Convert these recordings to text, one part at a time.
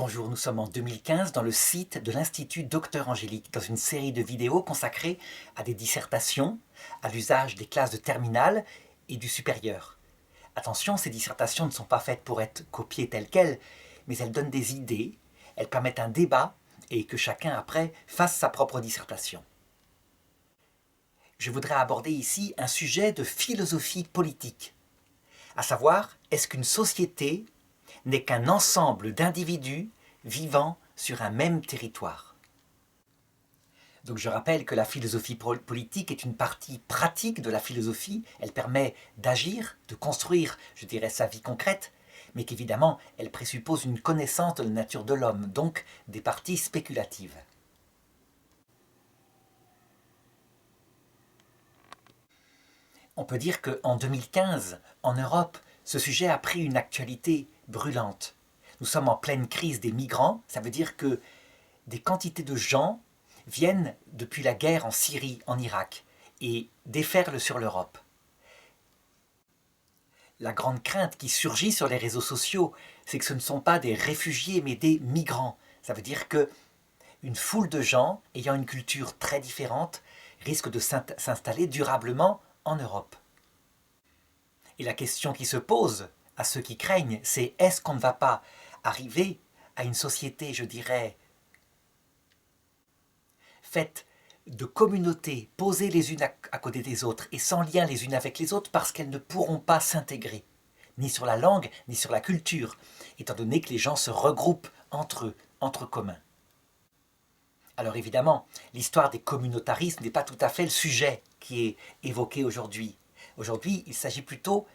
Bonjour, nous sommes en 2015 dans le site de l'Institut Docteur Angélique, dans une série de vidéos consacrées à des dissertations, à l'usage des classes de terminale et du supérieur. Attention, ces dissertations ne sont pas faites pour être copiées telles quelles, mais elles donnent des idées, elles permettent un débat et que chacun après fasse sa propre dissertation. Je voudrais aborder ici un sujet de philosophie politique, à savoir, est-ce qu'une société n'est qu'un ensemble d'individus vivant sur un même territoire. Donc je rappelle que la philosophie politique est une partie pratique de la philosophie, elle permet d'agir, de construire, je dirais, sa vie concrète, mais qu'évidemment, elle présuppose une connaissance de la nature de l'homme, donc des parties spéculatives. On peut dire qu'en 2015, en Europe, ce sujet a pris une actualité brûlante. Nous sommes en pleine crise des migrants, ça veut dire que des quantités de gens viennent depuis la guerre en Syrie, en Irak, et déferlent sur l'Europe. La grande crainte qui surgit sur les réseaux sociaux, c'est que ce ne sont pas des réfugiés, mais des migrants. Ça veut dire qu'une foule de gens ayant une culture très différente risque de s'installer durablement en Europe. Et la question qui se pose à ceux qui craignent, c'est est-ce qu'on ne va pas arriver à une société, je dirais, faite de communautés posées les unes à côté des autres et sans lien les unes avec les autres parce qu'elles ne pourront pas s'intégrer, ni sur la langue, ni sur la culture, étant donné que les gens se regroupent entre eux, entre communs. Alors évidemment, l'histoire des communautarismes n'est pas tout à fait le sujet qui est évoqué aujourd'hui. Aujourd'hui, il s'agit plutôt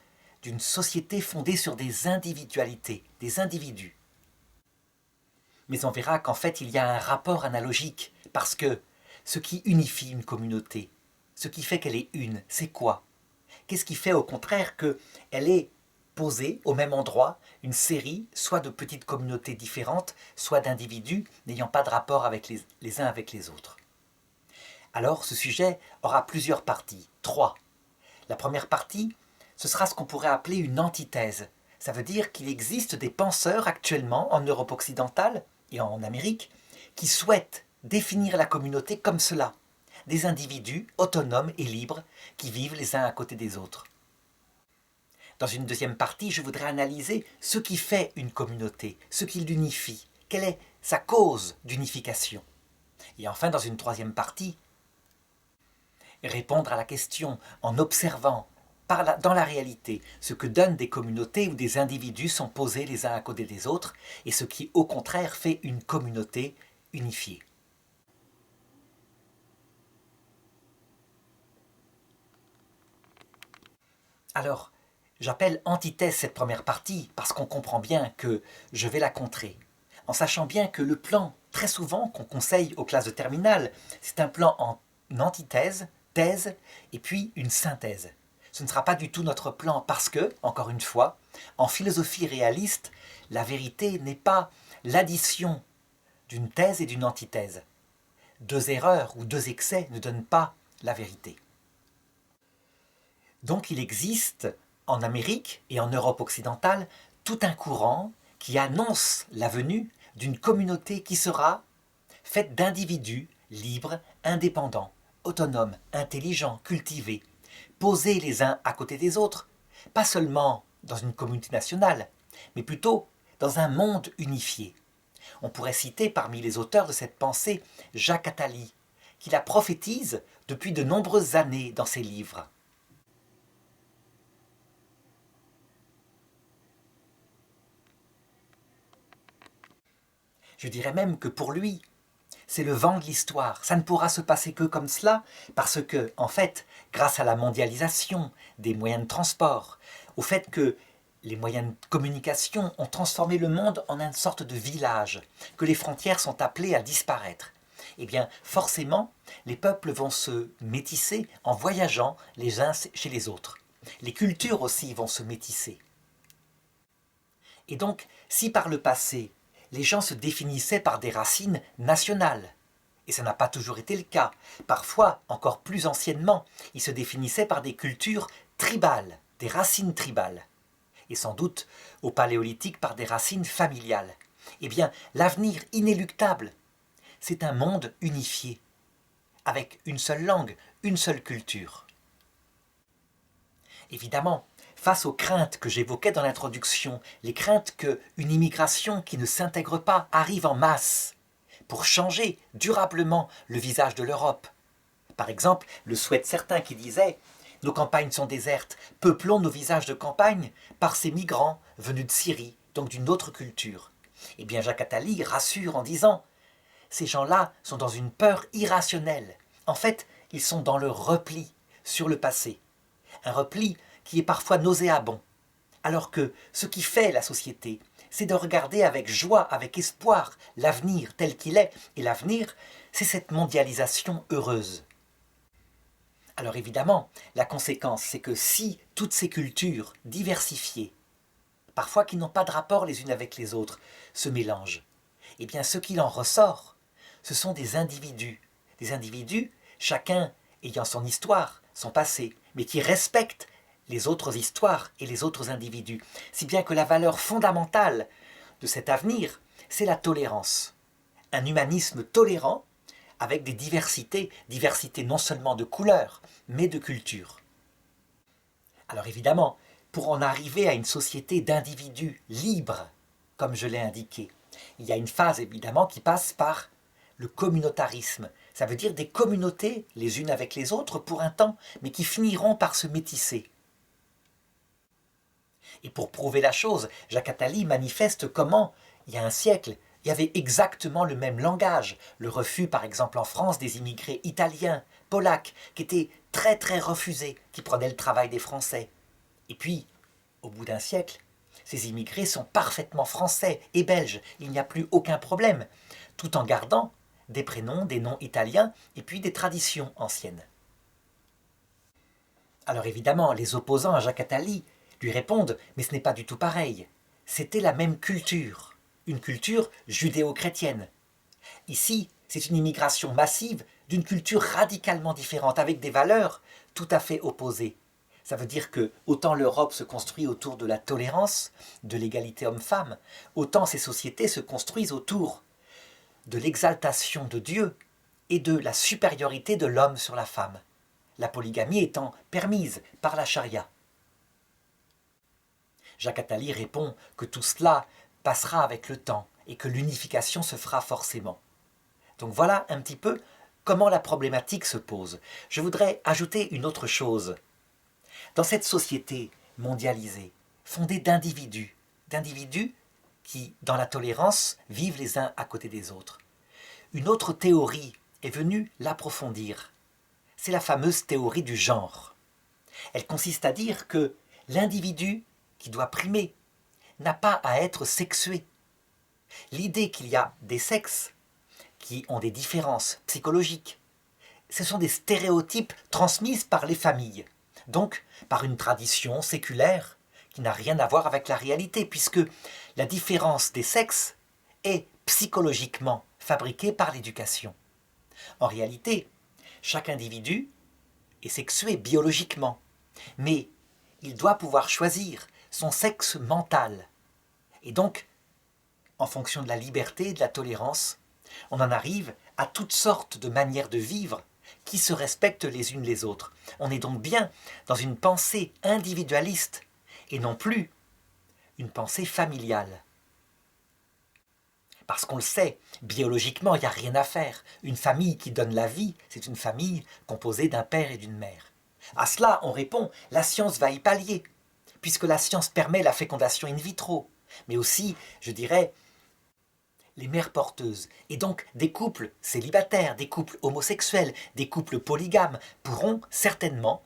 d'une société fondée sur des individualités, des individus. Mais on verra qu'en fait, il y a un rapport analogique, parce que ce qui unifie une communauté, ce qui fait qu'elle est une, c'est quoi? Qu'est-ce qui fait au contraire qu'elle est posée au même endroit, une série, soit de petites communautés différentes, soit d'individus n'ayant pas de rapport avec les uns avec les autres? Alors, ce sujet aura plusieurs parties, 3. La première partie, ce sera ce qu'on pourrait appeler une antithèse. Ça veut dire qu'il existe des penseurs actuellement en Europe occidentale et en Amérique qui souhaitent définir la communauté comme cela. Des individus autonomes et libres qui vivent les uns à côté des autres. Dans une deuxième partie, je voudrais analyser ce qui fait une communauté, ce qui l'unifie, quelle est sa cause d'unification. Et enfin, dans une troisième partie, répondre à la question en observant dans la réalité ce que donnent des communautés où des individus sont posés les uns à côté des autres et ce qui au contraire fait une communauté unifiée. Alors, j'appelle antithèse cette première partie parce qu'on comprend bien que je vais la contrer, en sachant bien que le plan, très souvent, qu'on conseille aux classes de terminale, c'est un plan en antithèse, thèse et puis une synthèse. Ce ne sera pas du tout notre plan parce que, encore une fois, en philosophie réaliste, la vérité n'est pas l'addition d'une thèse et d'une antithèse. 2 erreurs ou 2 excès ne donnent pas la vérité. Donc il existe en Amérique et en Europe occidentale tout un courant qui annonce la venue d'une communauté qui sera faite d'individus libres, indépendants, autonomes, intelligents, cultivés, posés les uns à côté des autres, pas seulement dans une communauté nationale, mais plutôt dans un monde unifié. On pourrait citer parmi les auteurs de cette pensée Jacques Attali, qui la prophétise depuis de nombreuses années dans ses livres. Je dirais même que pour lui, c'est le vent de l'histoire. Ça ne pourra se passer que comme cela, parce que, en fait, grâce à la mondialisation des moyens de transport, au fait que les moyens de communication ont transformé le monde en une sorte de village, que les frontières sont appelées à disparaître, eh bien, forcément, les peuples vont se métisser en voyageant les uns chez les autres. Les cultures aussi vont se métisser. Et donc, si par le passé, les gens se définissaient par des racines nationales, et ça n'a pas toujours été le cas. Parfois, encore plus anciennement, ils se définissaient par des cultures tribales, des racines tribales. Et sans doute, au Paléolithique, par des racines familiales. Eh bien, l'avenir inéluctable, c'est un monde unifié, avec une seule langue, une seule culture. Évidemment, face aux craintes que j'évoquais dans l'introduction, les craintes qu'une immigration qui ne s'intègre pas arrive en masse pour changer durablement le visage de l'Europe. Par exemple, le souhait de certains qui disaient « Nos campagnes sont désertes, peuplons nos visages de campagne par ces migrants venus de Syrie, donc d'une autre culture. » Eh bien, Jacques Attali rassure en disant « Ces gens-là sont dans une peur irrationnelle. En fait, ils sont dans le repli sur le passé. Un repli qui est parfois nauséabond. Alors que ce qui fait la société, c'est de regarder avec joie, avec espoir, l'avenir tel qu'il est. Et l'avenir, c'est cette mondialisation heureuse. » Alors évidemment, la conséquence, c'est que si toutes ces cultures diversifiées, parfois qui n'ont pas de rapport les unes avec les autres, se mélangent, eh bien ce qu'il en ressort, ce sont des individus, chacun ayant son histoire, son passé, mais qui respectent les autres histoires et les autres individus, si bien que la valeur fondamentale de cet avenir, c'est la tolérance. Un humanisme tolérant avec des diversités non seulement de couleurs, mais de culture. Alors évidemment, pour en arriver à une société d'individus libres, comme je l'ai indiqué, il y a une phase évidemment qui passe par le communautarisme. Ça veut dire des communautés les unes avec les autres pour un temps, mais qui finiront par se métisser. Et pour prouver la chose, Jacques Attali manifeste comment, il y a un siècle, il y avait exactement le même langage. Le refus, par exemple, en France, des immigrés italiens, polacs, qui étaient très très refusés, qui prenaient le travail des Français. Et puis, au bout d'un siècle, ces immigrés sont parfaitement français et belges. Il n'y a plus aucun problème, tout en gardant des prénoms, des noms italiens et puis des traditions anciennes. Alors évidemment, les opposants à Jacques Attali lui répondent « mais ce n'est pas du tout pareil. C'était la même culture. » Une culture judéo-chrétienne. Ici, c'est une immigration massive d'une culture radicalement différente, avec des valeurs tout à fait opposées. Ça veut dire que autant l'Europe se construit autour de la tolérance, de l'égalité homme-femme, autant ces sociétés se construisent autour de l'exaltation de Dieu et de la supériorité de l'homme sur la femme, la polygamie étant permise par la charia. Jacques Attali répond que tout cela passera avec le temps et que l'unification se fera forcément. Donc voilà un petit peu comment la problématique se pose. Je voudrais ajouter une autre chose. Dans cette société mondialisée, fondée d'individus qui, dans la tolérance, vivent les uns à côté des autres, une autre théorie est venue l'approfondir. C'est la fameuse théorie du genre. Elle consiste à dire que l'individu qui doit primer n'a pas à être sexué. L'idée qu'il y a des sexes qui ont des différences psychologiques, ce sont des stéréotypes transmises par les familles, donc par une tradition séculaire qui n'a rien à voir avec la réalité, puisque la différence des sexes est psychologiquement fabriquée par l'éducation. En réalité, chaque individu est sexué biologiquement, mais il doit pouvoir choisir son sexe mental. Et donc, en fonction de la liberté et de la tolérance, on en arrive à toutes sortes de manières de vivre qui se respectent les unes les autres. On est donc bien dans une pensée individualiste et non plus une pensée familiale. Parce qu'on le sait, biologiquement, il n'y a rien à faire. Une famille qui donne la vie, c'est une famille composée d'un père et d'une mère. À cela, on répond, la science va y pallier, puisque la science permet la fécondation in vitro, mais aussi, je dirais, les mères porteuses. Et donc, des couples célibataires, des couples homosexuels, des couples polygames pourront certainement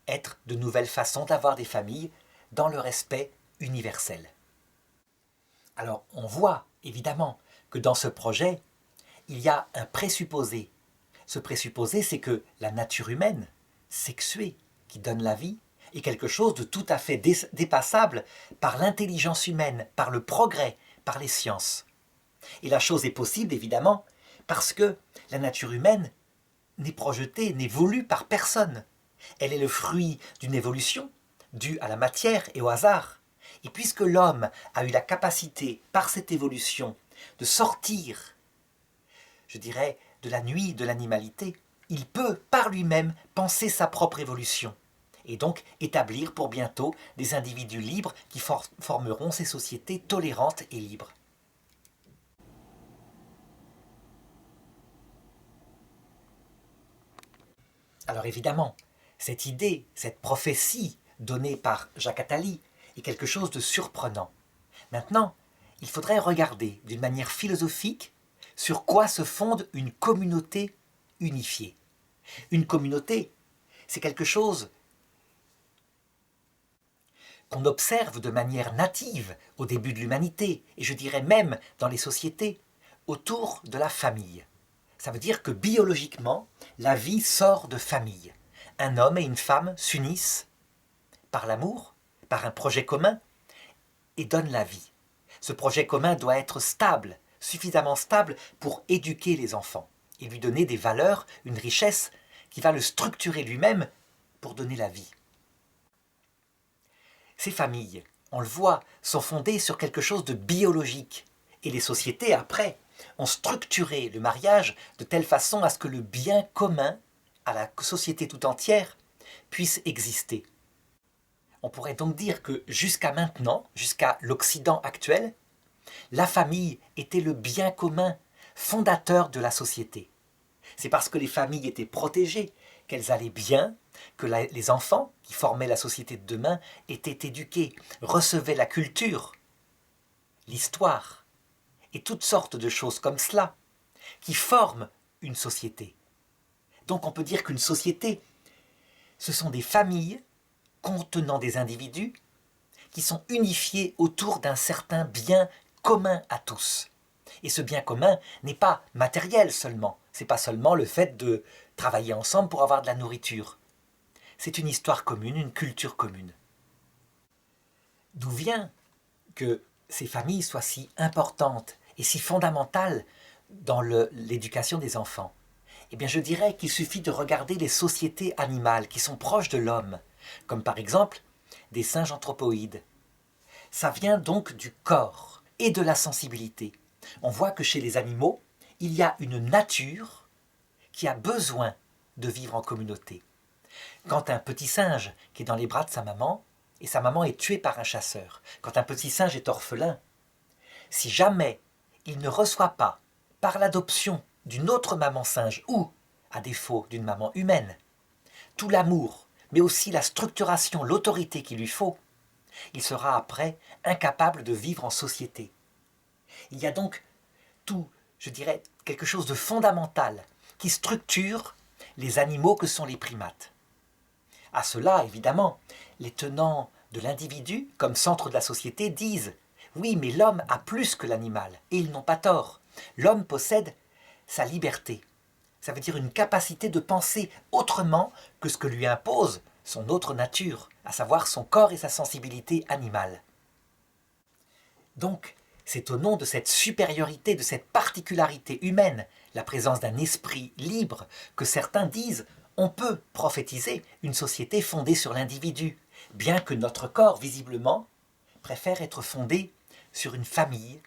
être de nouvelles façons d'avoir des familles dans le respect universel. Alors, on voit évidemment que dans ce projet, il y a un présupposé. Ce présupposé, c'est que la nature humaine, sexuée, qui donne la vie, est quelque chose de tout à fait dépassable par l'intelligence humaine, par le progrès, par les sciences. Et la chose est possible, évidemment, parce que la nature humaine n'est projetée, n'est voulue par personne. Elle est le fruit d'une évolution due à la matière et au hasard. Et puisque l'homme a eu la capacité, par cette évolution, de sortir, je dirais, de la nuit de l'animalité, il peut par lui-même penser sa propre évolution et donc établir pour bientôt des individus libres qui formeront ces sociétés tolérantes et libres. Alors évidemment, cette idée, cette prophétie donnée par Jacques Attali est quelque chose de surprenant. Maintenant, il faudrait regarder d'une manière philosophique sur quoi se fonde une communauté unifiée. Une communauté, c'est quelque chose qu'on observe de manière native au début de l'humanité, et je dirais même dans les sociétés, autour de la famille. Ça veut dire que biologiquement, la vie sort de famille. Un homme et une femme s'unissent par l'amour, par un projet commun, et donnent la vie. Ce projet commun doit être stable, suffisamment stable pour éduquer les enfants et lui donner des valeurs, une richesse qui va le structurer lui-même pour donner la vie. Ces familles, on le voit, sont fondées sur quelque chose de biologique. Et les sociétés, après, ont structuré le mariage de telle façon à ce que le bien commun à la société tout entière puisse exister. On pourrait donc dire que jusqu'à maintenant, jusqu'à l'Occident actuel, la famille était le bien commun fondateur de la société. C'est parce que les familles étaient protégées, qu'elles allaient bien, que les enfants qui formaient la société de demain étaient éduqués, recevaient la culture, l'histoire, et toutes sortes de choses comme cela, qui forment une société. Donc on peut dire qu'une société, ce sont des familles contenant des individus qui sont unifiés autour d'un certain bien commun à tous. Et ce bien commun n'est pas matériel seulement, c'est pas seulement le fait de travailler ensemble pour avoir de la nourriture. C'est une histoire commune, une culture commune. D'où vient que ces familles soient si importantes et si fondamentales dans l'éducation des enfants? Eh bien, je dirais qu'il suffit de regarder les sociétés animales qui sont proches de l'homme, comme par exemple des singes anthropoïdes. Ça vient donc du corps et de la sensibilité. On voit que chez les animaux, il y a une nature qui a besoin de vivre en communauté. Quand un petit singe qui est dans les bras de sa maman, et sa maman est tuée par un chasseur, quand un petit singe est orphelin, si jamais il ne reçoit pas, par l'adoption d'une autre maman singe, ou, à défaut d'une maman humaine, tout l'amour, mais aussi la structuration, l'autorité qu'il lui faut, il sera après incapable de vivre en société. Il y a donc tout, je dirais, quelque chose de fondamental qui structure les animaux que sont les primates. À cela, évidemment, les tenants de l'individu comme centre de la société disent « Oui, mais l'homme a plus que l'animal, et ils n'ont pas tort. L'homme possède sa liberté. Ça veut dire une capacité de penser autrement que ce que lui impose son autre nature, à savoir son corps et sa sensibilité animale. » Donc, c'est au nom de cette supériorité, de cette particularité humaine, la présence d'un esprit libre, que certains disent on peut prophétiser une société fondée sur l'individu, bien que notre corps, visiblement, préfère être fondé sur une famille,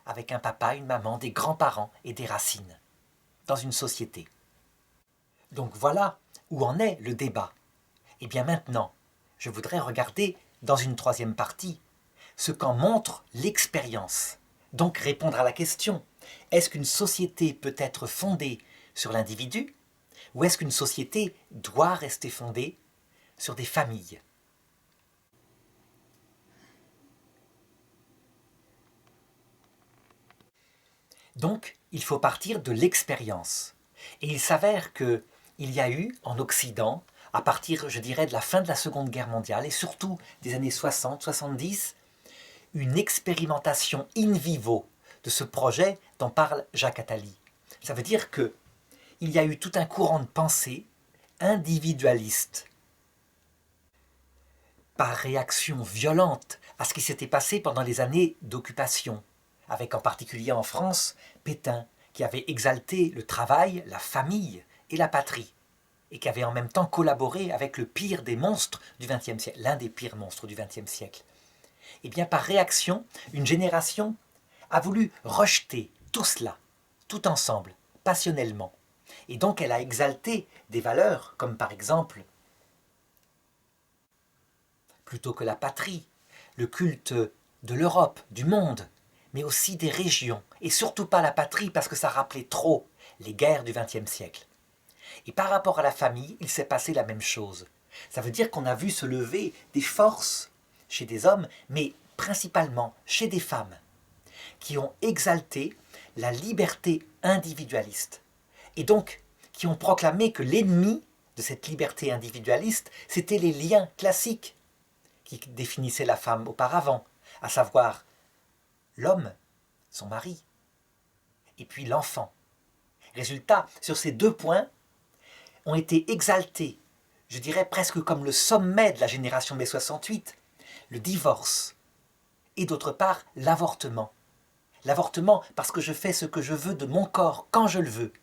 avec un papa, une maman, des grands-parents et des racines, dans une société. Donc voilà où en est le débat. Et bien maintenant, je voudrais regarder, dans une troisième partie, ce qu'en montre l'expérience. Donc répondre à la question, est-ce qu'une société peut être fondée sur l'individu ou est-ce qu'une société doit rester fondée sur des familles? Donc, il faut partir de l'expérience. Et il s'avère qu'il y a eu en Occident, à partir, je dirais, de la fin de la Seconde Guerre mondiale et surtout des années 60-70, une expérimentation in vivo de ce projet dont parle Jacques Attali. Ça veut dire qu'il y a eu tout un courant de pensée individualiste, par réaction violente à ce qui s'était passé pendant les années d'occupation, avec en particulier en France Pétain, qui avait exalté le travail, la famille et la patrie, et qui avait en même temps collaboré avec le pire des monstres du XXe siècle, l'un des pires monstres du XXe siècle. Et bien par réaction, une génération a voulu rejeter tout cela, tout ensemble, passionnellement. Et donc elle a exalté des valeurs comme par exemple, plutôt que la patrie, le culte de l'Europe, du monde, mais aussi des régions, et surtout pas la patrie parce que ça rappelait trop les guerres du XXe siècle. Et par rapport à la famille, il s'est passé la même chose. Ça veut dire qu'on a vu se lever des forces chez des hommes, mais principalement chez des femmes, qui ont exalté la liberté individualiste. Et donc, qui ont proclamé que l'ennemi de cette liberté individualiste, c'était les liens classiques qui définissaient la femme auparavant, à savoir l'homme, son mari, et puis l'enfant. Résultat, sur ces deux points, ont été exaltés, je dirais presque comme le sommet de la génération mai 68, le divorce, et d'autre part l'avortement. L'avortement parce que je fais ce que je veux de mon corps quand je le veux.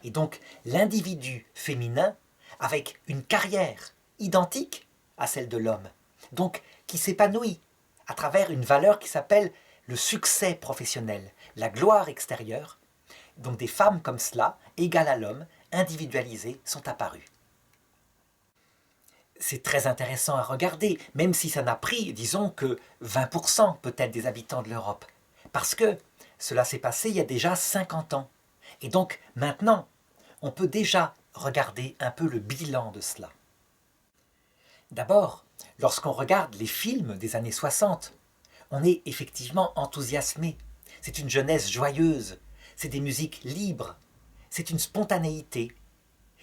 Et donc l'individu féminin avec une carrière identique à celle de l'homme, donc qui s'épanouit à travers une valeur qui s'appelle le succès professionnel, la gloire extérieure. Donc des femmes comme cela, égales à l'homme, individualisées, sont apparues. C'est très intéressant à regarder, même si ça n'a pris, disons que 20% peut-être des habitants de l'Europe. Parce que cela s'est passé il y a déjà 50 ans. Et donc maintenant, on peut déjà regarder un peu le bilan de cela. D'abord, lorsqu'on regarde les films des années 60, on est effectivement enthousiasmé. C'est une jeunesse joyeuse, c'est des musiques libres, c'est une spontanéité,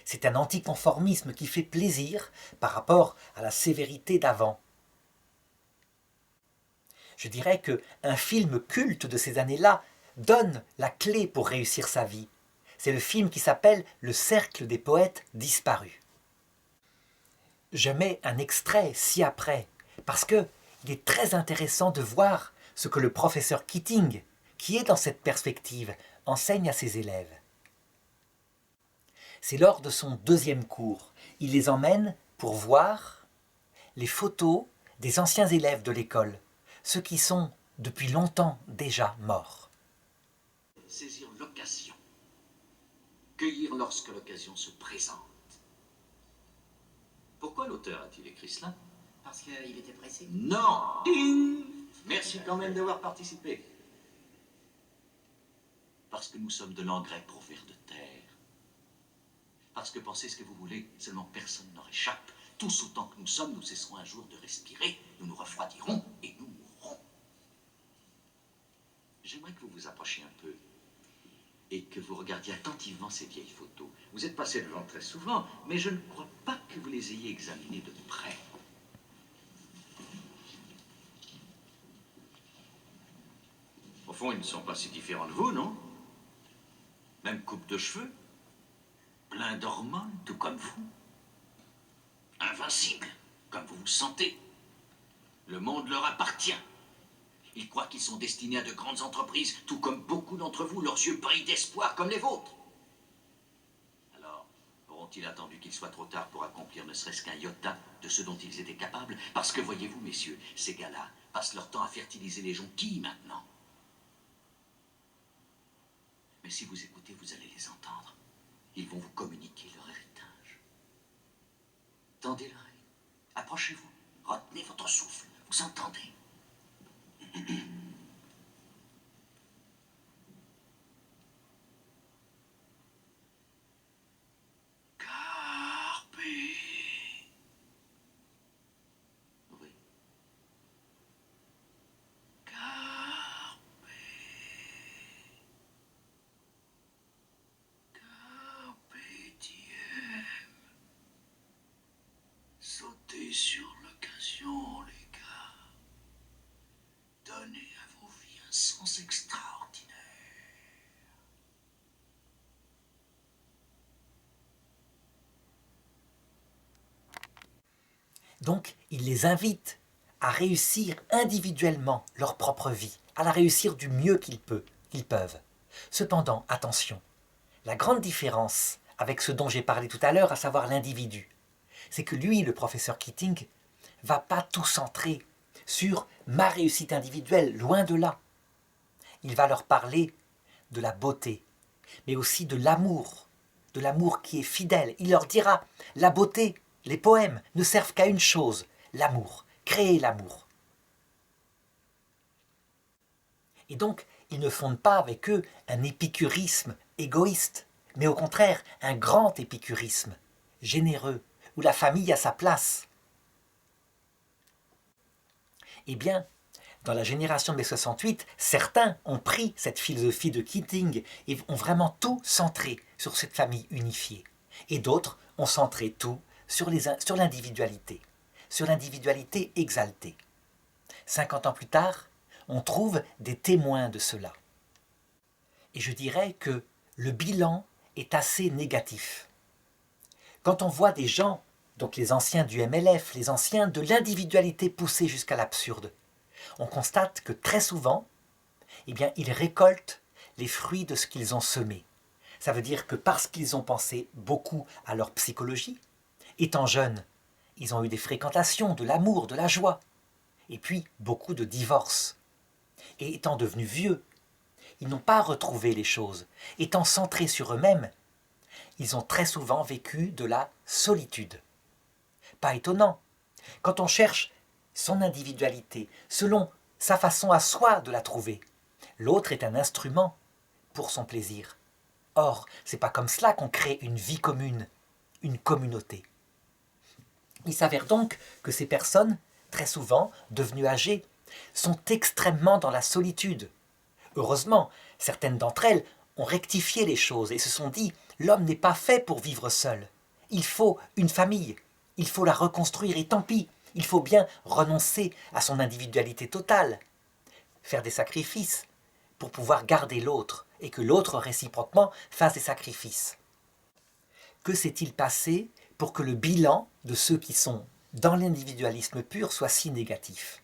c'est un anticonformisme qui fait plaisir par rapport à la sévérité d'avant. Je dirais qu'un film culte de ces années-là donne la clé pour réussir sa vie. C'est le film qui s'appelle Le cercle des poètes disparus. Je mets un extrait ci-après, parce qu'il est très intéressant de voir ce que le professeur Keating, qui est dans cette perspective, enseigne à ses élèves. C'est lors de son deuxième cours. Il les emmène pour voir les photos des anciens élèves de l'école, ceux qui sont depuis longtemps déjà morts. Saisir l'occasion, cueillir lorsque l'occasion se présente. Pourquoi l'auteur a-t-il écrit cela? Parce qu'il était pressé. Non. Ding. Merci quand même d'avoir participé. Parce que nous sommes de l'engrais pour vers de terre. Parce que pensez ce que vous voulez, seulement personne n'en réchappe. Tous autant que nous sommes, nous cesserons un jour de respirer, nous nous refroidirons et nous mourrons. J'aimerais que vous vous approchiez un peu et que vous regardiez attentivement ces vieilles photos. Vous êtes passé devant très souvent, mais je ne crois pas que vous les ayez examinées de près. Au fond, ils ne sont pas si différents de vous, non? Même coupe de cheveux, plein d'hormones, tout comme vous. Invincible, comme vous vous sentez. Le monde leur appartient. Ils croient qu'ils sont destinés à de grandes entreprises, tout comme beaucoup d'entre vous, leurs yeux brillent d'espoir comme les vôtres. Alors, auront-ils attendu qu'il soit trop tard pour accomplir ne serait-ce qu'un iota de ce dont ils étaient capables? Parce que, voyez-vous, messieurs, ces gars-là passent leur temps à fertiliser les jonquilles maintenant. Mais si vous écoutez, vous allez les entendre. Ils vont vous communiquer leur héritage. Tendez l'oreille. Approchez-vous. Retenez votre souffle. Vous entendez? Carpe. Oui. Carpe. Carpe diem. Sautez sur l'occasion, les gars. Donnez à vos vies un sens extraordinaire. Donc, il les invite à réussir individuellement leur propre vie, à la réussir du mieux qu'ils peuvent. Cependant, attention, la grande différence avec ce dont j'ai parlé tout à l'heure, à savoir l'individu, c'est que lui, le professeur Keating, va pas tout centrer sur ma réussite individuelle, loin de là. il va leur parler de la beauté, mais aussi de l'amour qui est fidèle. Il leur dira, la beauté, les poèmes ne servent qu'à une chose, l'amour, créer l'amour. Et donc, ils ne fondent pas avec eux un épicurisme égoïste, mais au contraire un grand épicurisme, généreux, où la famille a sa place. Eh bien, dans la génération des 68, certains ont pris cette philosophie de Keating et ont vraiment tout centré sur cette famille unifiée. Et d'autres ont centré tout sur l'individualité exaltée. 50 ans plus tard, on trouve des témoins de cela. Et je dirais que le bilan est assez négatif. Quand on voit des gens, donc les anciens du MLF, les anciens de l'individualité poussée jusqu'à l'absurde, on constate que très souvent, eh bien, ils récoltent les fruits de ce qu'ils ont semé. Ça veut dire que parce qu'ils ont pensé beaucoup à leur psychologie, étant jeunes, ils ont eu des fréquentations, de l'amour, de la joie, et puis beaucoup de divorces. Et étant devenus vieux, ils n'ont pas retrouvé les choses. Étant centrés sur eux-mêmes, ils ont très souvent vécu de la solitude. Pas étonnant. Quand on cherche son individualité, selon sa façon à soi de la trouver, l'autre est un instrument pour son plaisir. Or, c'est pas comme cela qu'on crée une vie commune, une communauté. Il s'avère donc que ces personnes, très souvent devenues âgées, sont extrêmement dans la solitude. Heureusement, certaines d'entre elles ont rectifié les choses et se sont dit « l'homme n'est pas fait pour vivre seul. Il faut une famille, il faut la reconstruire et tant pis, il faut bien renoncer à son individualité totale, faire des sacrifices pour pouvoir garder l'autre et que l'autre réciproquement fasse des sacrifices. » Que s'est-il passé pour que le bilan de ceux qui sont dans l'individualisme pur soit si négatif?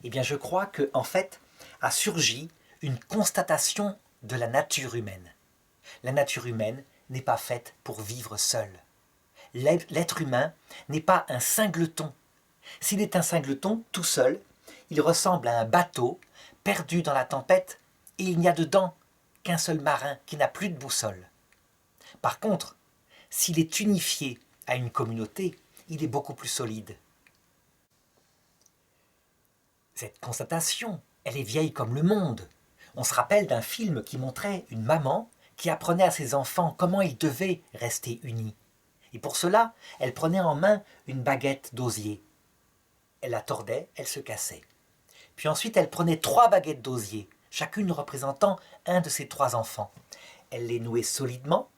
Eh bien, je crois qu'en fait, a surgi une constatation de la nature humaine. La nature humaine n'est pas faite pour vivre seul. L'être humain n'est pas un singleton. S'il est un singleton, tout seul, il ressemble à un bateau perdu dans la tempête et il n'y a dedans qu'un seul marin qui n'a plus de boussole. Par contre, s'il est unifié à une communauté, il est beaucoup plus solide. Cette constatation, elle est vieille comme le monde. On se rappelle d'un film qui montrait une maman qui apprenait à ses enfants comment ils devaient rester unis. Et pour cela, elle prenait en main une baguette d'osier. Elle la tordait, elle se cassait. Puis ensuite, elle prenait 3 baguettes d'osier, chacune représentant un de ses 3 enfants. Elle les nouait solidement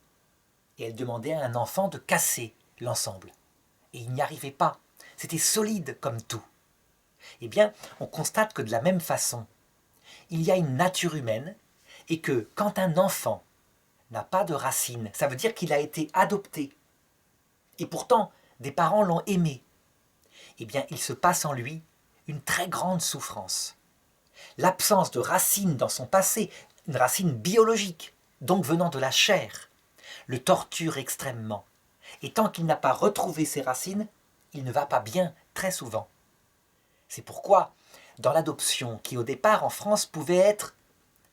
et elle demandait à un enfant de casser l'ensemble. Et il n'y arrivait pas. C'était solide comme tout. Eh bien, on constate que de la même façon, il y a une nature humaine et que quand un enfant n'a pas de racines, ça veut dire qu'il a été adopté. Et pourtant, des parents l'ont aimé. Eh bien, il se passe en lui une très grande souffrance. L'absence de racines dans son passé, une racine biologique, donc venant de la chair, le torture extrêmement. Et tant qu'il n'a pas retrouvé ses racines, il ne va pas bien très souvent. C'est pourquoi, dans l'adoption, qui au départ en France pouvait être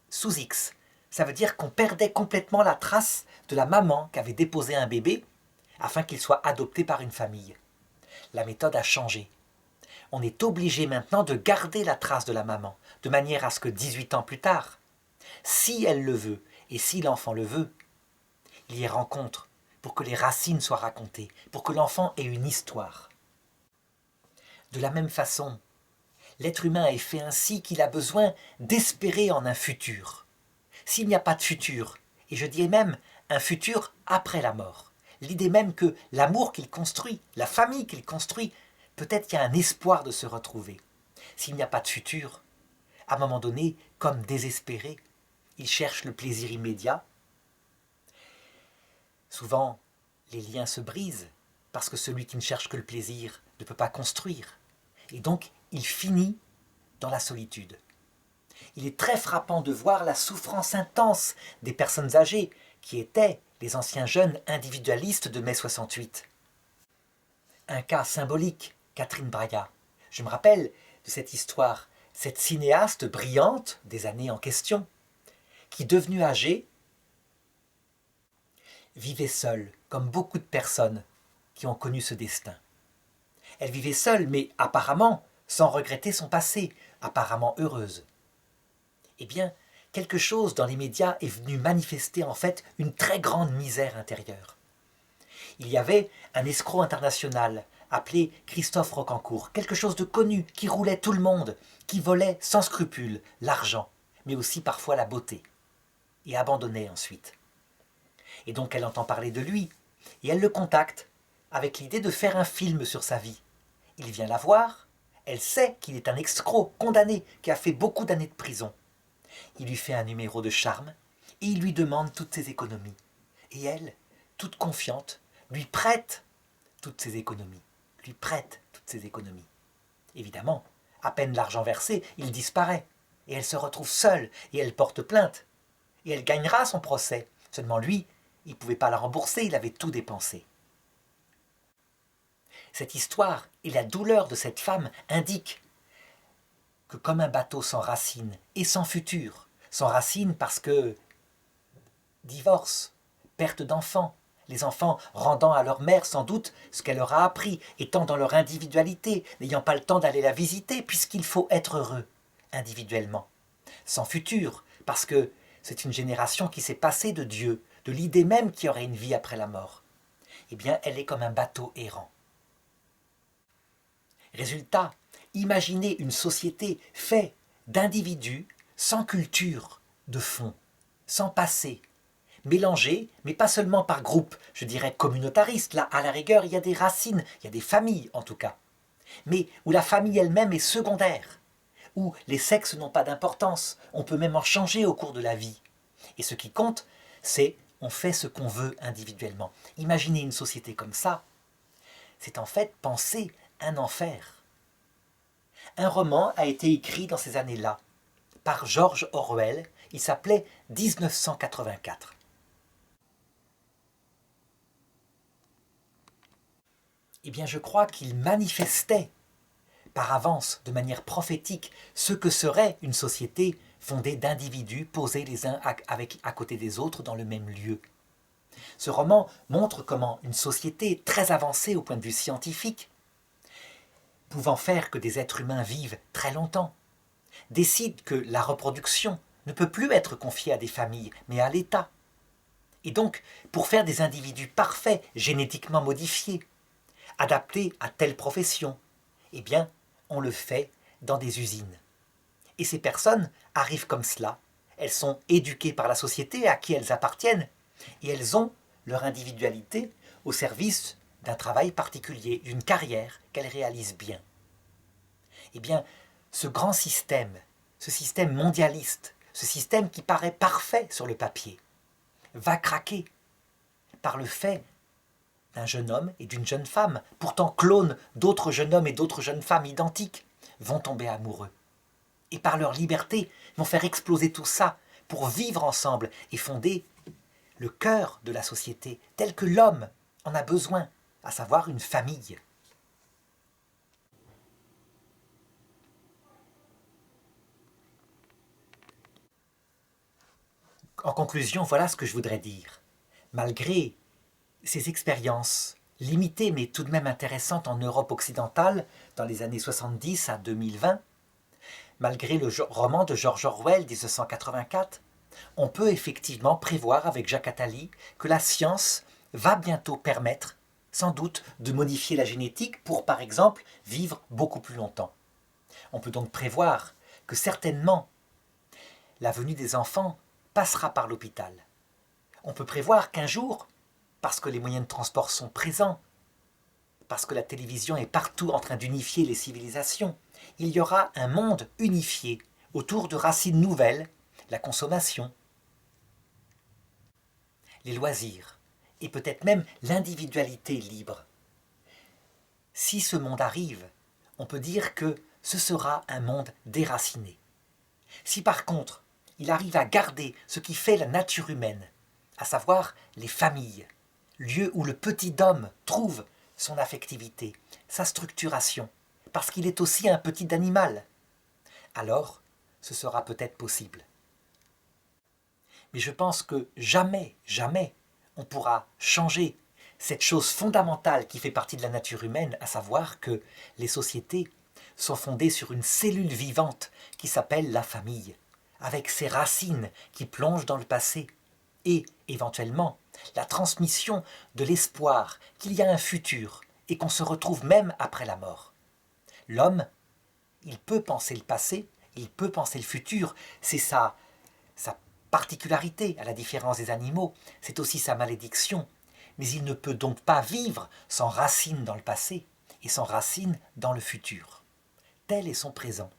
sous X, ça veut dire qu'on perdait complètement la trace de la maman qui avait déposé un bébé afin qu'il soit adopté par une famille. La méthode a changé. On est obligé maintenant de garder la trace de la maman, de manière à ce que 18 ans plus tard, si elle le veut et si l'enfant le veut, il y ait rencontre pour que les racines soient racontées, pour que l'enfant ait une histoire. De la même façon, l'être humain est fait ainsi qu'il a besoin d'espérer en un futur. S'il n'y a pas de futur, et je dirais même un futur après la mort, l'idée même que l'amour qu'il construit, la famille qu'il construit, peut-être qu'il y a un espoir de se retrouver. S'il n'y a pas de futur, à un moment donné, comme désespéré, il cherche le plaisir immédiat. Souvent, les liens se brisent parce que celui qui ne cherche que le plaisir ne peut pas construire. Et donc, il finit dans la solitude. Il est très frappant de voir la souffrance intense des personnes âgées qui étaient les anciens jeunes individualistes de mai 68. Un cas symbolique, Catherine Braga. Je me rappelle de cette histoire. Cette cinéaste brillante des années en question, qui devenue âgée, vivait seule, comme beaucoup de personnes qui ont connu ce destin. Elle vivait seule, mais apparemment sans regretter son passé, apparemment heureuse. Eh bien, quelque chose dans les médias est venu manifester en fait une très grande misère intérieure. Il y avait un escroc international appelé Christophe Rocancourt, quelque chose de connu, qui roulait tout le monde, qui volait sans scrupule l'argent, mais aussi parfois la beauté, et abandonnait ensuite. Et donc elle entend parler de lui, et elle le contacte, avec l'idée de faire un film sur sa vie. Il vient la voir, elle sait qu'il est un escroc condamné, qui a fait beaucoup d'années de prison. Il lui fait un numéro de charme, et il lui demande toutes ses économies. Et elle, toute confiante, lui prête toutes ses économies. Évidemment, à peine l'argent versé, il disparaît, et elle se retrouve seule, et elle porte plainte. Et elle gagnera son procès. Seulement lui, il ne pouvait pas la rembourser, il avait tout dépensé. Cette histoire et la douleur de cette femme indiquent que comme un bateau sans racines et sans futur, sans racines parce que divorce, perte d'enfants, les enfants rendant à leur mère sans doute ce qu'elle leur a appris, étant dans leur individualité, n'ayant pas le temps d'aller la visiter puisqu'il faut être heureux individuellement. Sans futur, parce que c'est une génération qui s'est passée de Dieu, de l'idée même qu'il y aurait une vie après la mort. Eh bien, elle est comme un bateau errant. Résultat, imaginez une société faite d'individus sans culture de fond, sans passé, mélangés, mais pas seulement par groupe, je dirais communautariste, là à la rigueur il y a des racines, il y a des familles en tout cas, mais où la famille elle-même est secondaire, où les sexes n'ont pas d'importance, on peut même en changer au cours de la vie. Et ce qui compte, c'est on fait ce qu'on veut individuellement. Imaginez une société comme ça, c'est en fait penser un enfer. Un roman a été écrit dans ces années-là par George Orwell, il s'appelait 1984. Eh bien, je crois qu'il manifestait par avance, de manière prophétique, ce que serait une société fondée d'individus posés les uns à côté des autres dans le même lieu. Ce roman montre comment une société très avancée au point de vue scientifique, pouvant faire que des êtres humains vivent très longtemps, décide que la reproduction ne peut plus être confiée à des familles, mais à l'État. Et donc, pour faire des individus parfaits, génétiquement modifiés, adaptés à telle profession, eh bien, on le fait dans des usines. Et ces personnes arrivent comme cela. Elles sont éduquées par la société à qui elles appartiennent, et elles ont leur individualité au service d'un travail particulier, d'une carrière qu'elles réalisent bien. Eh bien, ce grand système, ce système mondialiste, ce système qui paraît parfait sur le papier, va craquer par le fait d'un jeune homme et d'une jeune femme, pourtant clones d'autres jeunes hommes et d'autres jeunes femmes identiques, vont tomber amoureux. Et par leur liberté, vont faire exploser tout ça pour vivre ensemble et fonder le cœur de la société tel que l'homme en a besoin, à savoir une famille. En conclusion, voilà ce que je voudrais dire. Malgré ces expériences limitées mais tout de même intéressantes en Europe occidentale dans les années 70 à 2020, malgré le roman de George Orwell 1984, on peut effectivement prévoir avec Jacques Attali que la science va bientôt permettre, sans doute, de modifier la génétique pour, par exemple, vivre beaucoup plus longtemps. On peut donc prévoir que certainement la venue des enfants passera par l'hôpital. On peut prévoir qu'un jour, parce que les moyens de transport sont présents, parce que la télévision est partout en train d'unifier les civilisations, il y aura un monde unifié autour de racines nouvelles, la consommation, les loisirs, et peut-être même l'individualité libre. Si ce monde arrive, on peut dire que ce sera un monde déraciné. Si par contre, il arrive à garder ce qui fait la nature humaine, à savoir les familles, lieu où le petit homme trouve son affectivité, sa structuration, parce qu'il est aussi un petit animal, alors ce sera peut-être possible. Mais je pense que jamais, jamais, on pourra changer cette chose fondamentale qui fait partie de la nature humaine, à savoir que les sociétés sont fondées sur une cellule vivante qui s'appelle la famille, avec ses racines qui plongent dans le passé, et, éventuellement, la transmission de l'espoir qu'il y a un futur et qu'on se retrouve même après la mort. L'homme, il peut penser le passé, il peut penser le futur, c'est sa particularité, à la différence des animaux, c'est aussi sa malédiction, mais il ne peut donc pas vivre sans racine dans le passé et sans racine dans le futur. Tel est son présent.